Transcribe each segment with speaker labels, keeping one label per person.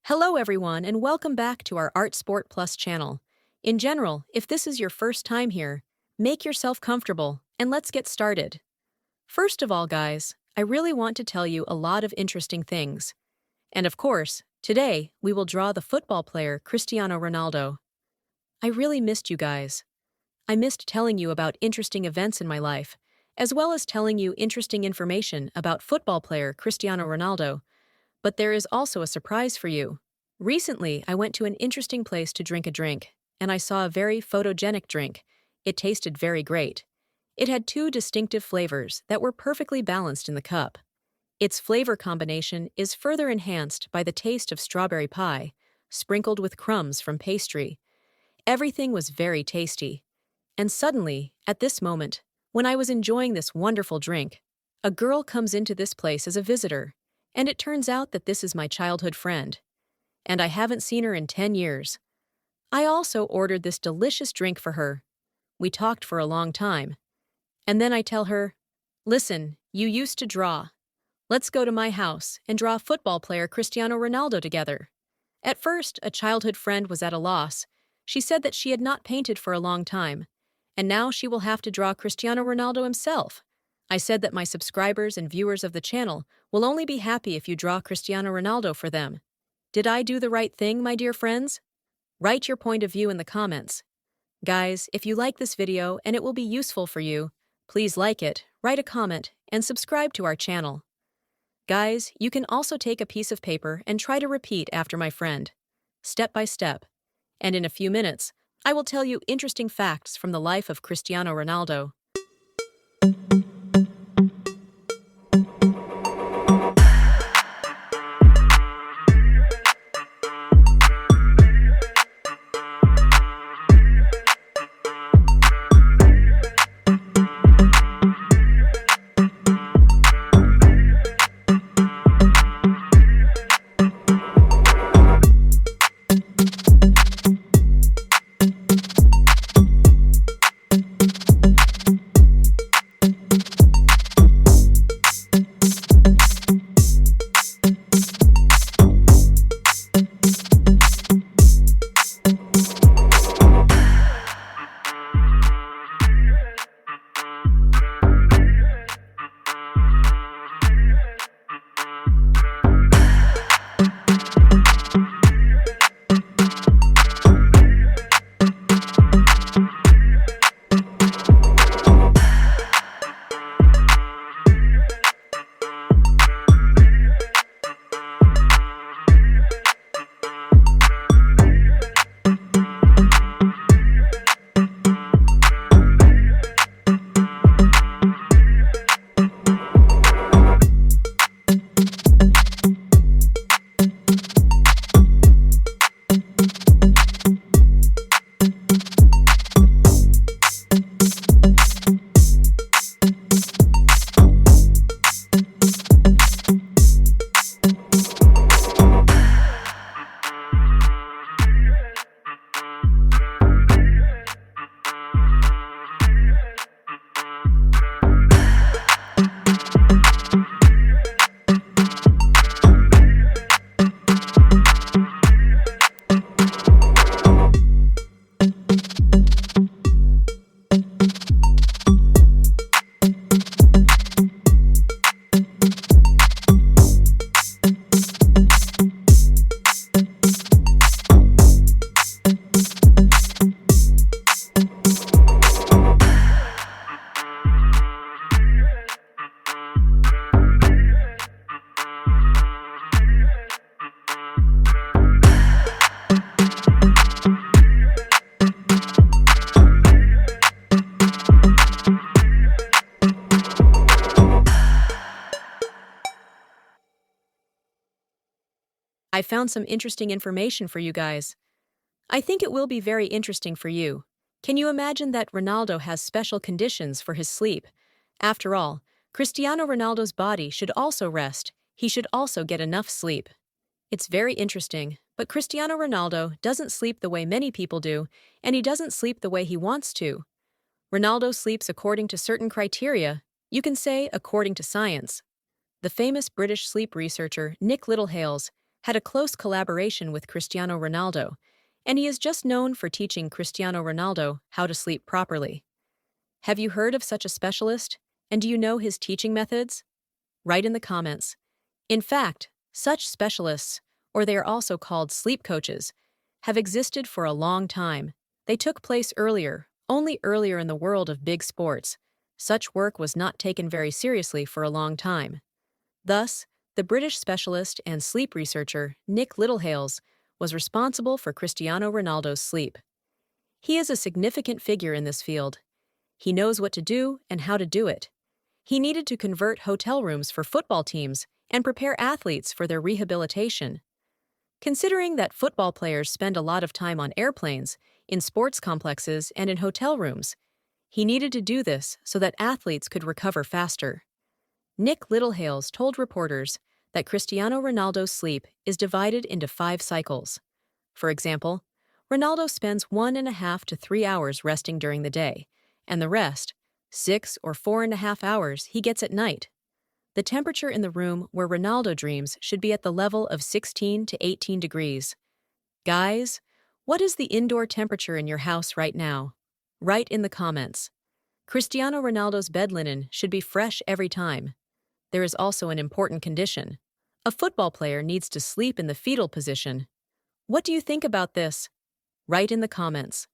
Speaker 1: Hello everyone and welcome back to our Art Sport Plus channel. In general, if this is your first time here, make yourself comfortable and let's get started. First of all guys, I really want to tell you a lot of interesting things. And of course, today we will draw the football player Cristiano Ronaldo. I really missed you guys. I missed telling you about interesting events in my life, as well as telling you interesting information about football player Cristiano Ronaldo. But there is also a surprise for you. Recently, I went to an interesting place to drink a drink, and I saw a very photogenic drink. It tasted very great. It had two distinctive flavors that were perfectly balanced in the cup. Its flavor combination is further enhanced by the taste of strawberry pie, sprinkled with crumbs from pastry. Everything was very tasty. And suddenly, at this moment, when I was enjoying this wonderful drink, a girl comes into this place as a visitor. And it turns out that this is my childhood friend. And I haven't seen her in 10 years. I also ordered this delicious drink for her. We talked for a long time. And then I tell her, "Listen, you used to draw. Let's go to my house and draw football player Cristiano Ronaldo together." At first, a childhood friend was at a loss. She said that she had not painted for a long time. And now she will have to draw Cristiano Ronaldo himself. I said that my subscribers and viewers of the channel will only be happy if you draw Cristiano Ronaldo for them. Did I do the right thing, my dear friends? Write your point of view in the comments. Guys, if you like this video and it will be useful for you, please like it, write a comment, and subscribe to our channel. Guys, you can also take a piece of paper and try to repeat after my friend, step by step. And in a few minutes, I will tell you interesting facts from the life of Cristiano Ronaldo. I found some interesting information for you guys. I think it will be very interesting for you. Can you imagine that Ronaldo has special conditions for his sleep? After all, Cristiano Ronaldo's body should also rest. He should also get enough sleep. It's very interesting, but Cristiano Ronaldo doesn't sleep the way many people do, and he doesn't sleep the way he wants to. Ronaldo sleeps according to certain criteria, you can say according to science. The famous British sleep researcher Nick Littlehales had a close collaboration with Cristiano Ronaldo, and he is just known for teaching Cristiano Ronaldo how to sleep properly. Have you heard of such a specialist? And do you know his teaching methods? Write in the comments. In fact, such specialists, or they are also called sleep coaches, have existed for a long time. They took place only earlier in the world of big sports. Such work was not taken very seriously for a long time. Thus, the British specialist and sleep researcher Nick Littlehales was responsible for Cristiano Ronaldo's sleep. He is a significant figure in this field. He knows what to do and how to do it. He needed to convert hotel rooms for football teams and prepare athletes for their rehabilitation. Considering that football players spend a lot of time on airplanes, in sports complexes, and in hotel rooms, he needed to do this so that athletes could recover faster. Nick Littlehales told reporters that Cristiano Ronaldo's sleep is divided into 5 cycles. For example, Ronaldo spends 1.5 to 3 hours resting during the day, and the rest, 6 or 4.5 hours, he gets at night. The temperature in the room where Ronaldo dreams should be at the level of 16 to 18 degrees. Guys, what is the indoor temperature in your house right now? Write in the comments. Cristiano Ronaldo's bed linen should be fresh every time. There is also an important condition. A football player needs to sleep in the fetal position. What do you think about this? Write in the comments.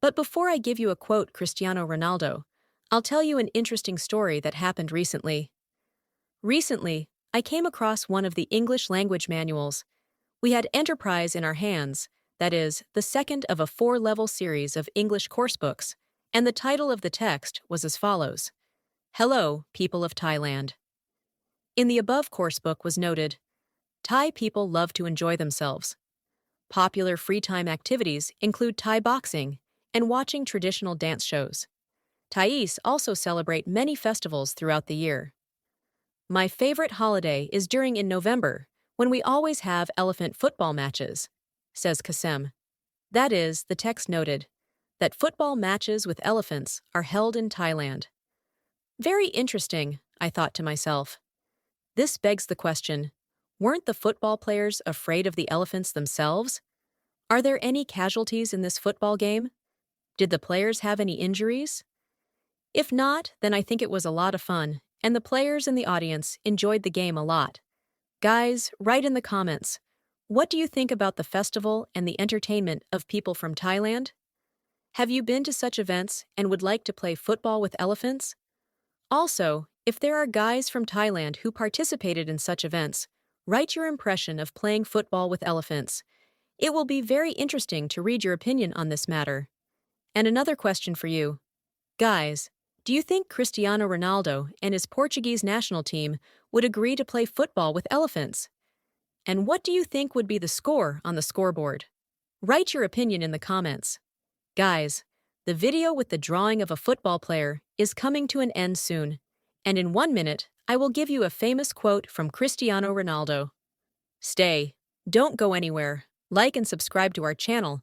Speaker 1: But before I give you a quote Cristiano Ronaldo, I'll tell you an interesting story that happened recently. Recently, I came across one of the English language manuals. We had Enterprise in our hands, that is, the second of a 4-level series of English coursebooks, and the title of the text was as follows: Hello, people of Thailand. In the above coursebook was noted, Thai people love to enjoy themselves. Popular free time activities include Thai boxing and watching traditional dance shows. Thais also celebrate many festivals throughout the year. My favorite holiday is during in November, when we always have elephant football matches, says Kasem. That is, the text noted, that football matches with elephants are held in Thailand. Very interesting, I thought to myself. This begs the question, weren't the football players afraid of the elephants themselves? Are there any casualties in this football game? Did the players have any injuries? If not, then I think it was a lot of fun, and the players and the audience enjoyed the game a lot. Guys, write in the comments. What do you think about the festival and the entertainment of people from Thailand? Have you been to such events and would like to play football with elephants? Also, if there are guys from Thailand who participated in such events, write your impression of playing football with elephants. It will be very interesting to read your opinion on this matter. And another question for you. Guys, do you think Cristiano Ronaldo and his Portuguese national team would agree to play football with elephants? And what do you think would be the score on the scoreboard? Write your opinion in the comments. Guys, the video with the drawing of a football player is coming to an end soon, and in 1 minute, I will give you a famous quote from Cristiano Ronaldo. Stay, don't go anywhere, like and subscribe to our channel.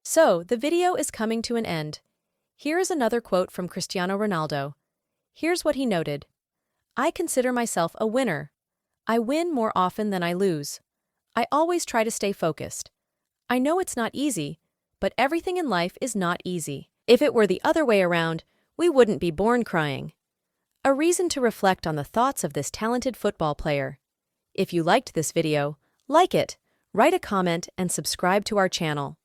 Speaker 1: So, the video is coming to an end. Here is another quote from Cristiano Ronaldo. Here's what he noted. I consider myself a winner. I win more often than I lose. I always try to stay focused. I know it's not easy, but everything in life is not easy. If it were the other way around, we wouldn't be born crying. A reason to reflect on the thoughts of this talented football player. If you liked this video, like it, write a comment and subscribe to our channel.